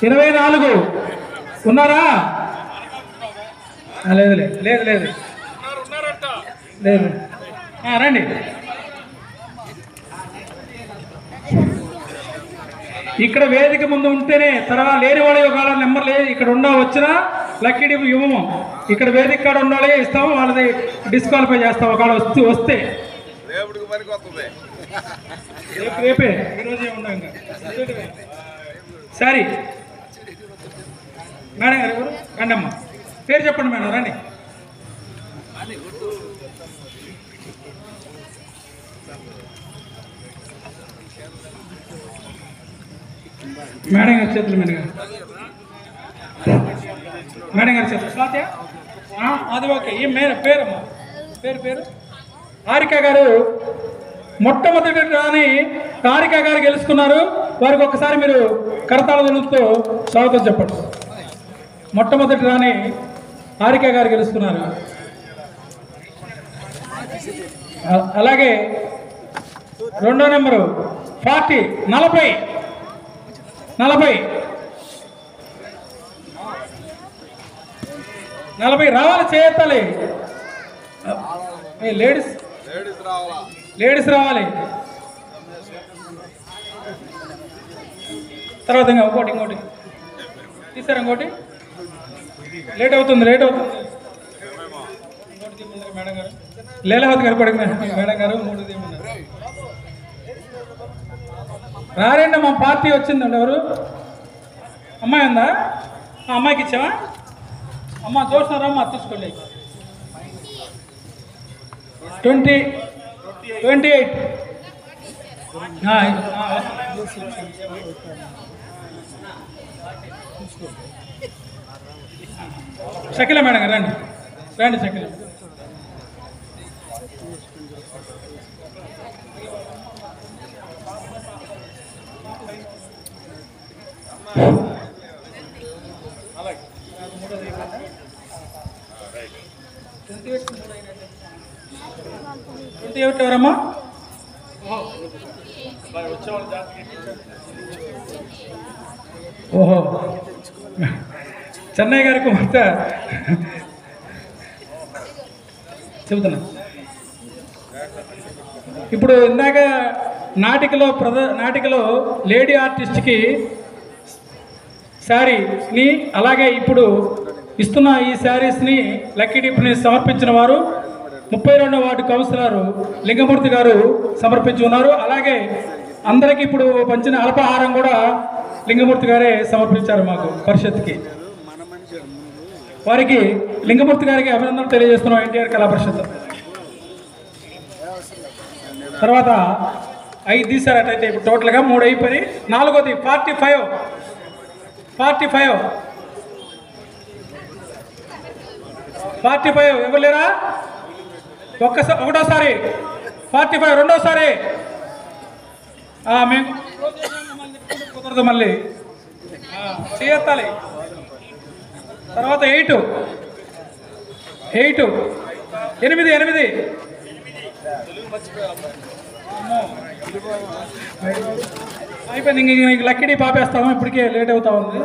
24 ఉన్నారా? లేదు లేదు లేదు లేదు లేదు రండి. ఇక్కడ వేదిక ముందు ఉంటేనే తర్వాత లేని వాళ్ళ ఒకవేళ నెంబర్ లేదు ఇక్కడ వచ్చినా లక్కీ డిప్ ఇవ్వము. ఇక్కడ వేదిక కాడ ఉండాలి ఇస్తాము, వాళ్ళది డిస్క్వాలిఫై చేస్తాం ఒకవేళ వస్తే. రేపే ఈరోజే ఉన్నాం ఇంకా. సరే మేడం గారు ఎవరు? రండమ్మ, పేరు చెప్పండి మేడం. రండి. మేడం గారి చేతులు మేడం గారు, మేడం గారి చేతులు. స్వాతి అది ఓకే. ఈ పేరమ్మా పేరు హారిక గారు మొట్టమొదటి రాని హారిక గారు గెలుచుకున్నారు. వారికి ఒక్కసారి మీరు కరతాళ ధ్వనులతో స్వాగతం చెప్పండి. మొట్టమొదటి రాని హారిక గారు గెలుచుకున్నారు. అలాగే రెండో నెంబరు 40 రావాలి, చేయెత్తాలి. లేడీస్ రావాలి. తర్వాత ఇంకోటి తీసారు. ఇంకోటి లేట్ అవుతుంది. మేడం గారు లీలావతి గారు పడికి మేడం గారు 3 రారండి. మా పార్టీ వచ్చిందండి. ఎవరు అమ్మాయి ఉందా? అమ్మాయికి ఇచ్చావా? అమ్మ చూస్తున్నారా? అమ్మ తీసుకోండి. 28 షకిల మేడం గారు రండి షకిల. ఎవరమ్మా? ఓహో, చెన్నై గారికి మొత్తం చెబుతున్నా. ఇప్పుడు ఇందాక నాటికలో లేడీ ఆర్టిస్ట్కి శారీని, అలాగే ఇప్పుడు ఇస్తున్న ఈ శారీస్ని లక్కీ డిప్ని సమర్పించిన వారు 32వ వార్డు కౌన్సిలర్ లింగమూర్తి గారు సమర్పించి ఉన్నారు. అలాగే అందరికీ ఇప్పుడు పంచిన అల్పాహారం కూడా లింగమూర్తి గారే సమర్పించారు మాకు పరిషత్కి. వారికి లింగమూర్తి గారికి అభినందనలు తెలియజేస్తున్నాం ఎన్టీఆర్ కళా పరిషత్. తర్వాత 5 తీసారటైతే ఇప్పుడు టోటల్గా 3 అయిపోయి 4వది 45 ఇవ్వలేరా? ఒకటోసారి 45, రెండోసారి మేము కుదరదు, మళ్ళీ చేయెత్తాలి. తర్వాత 8 అయిపోయింది. ఇంక లక్కీ డిప్ ఆపేస్తాము, ఇప్పటికే లేట్ అవుతా ఉంది.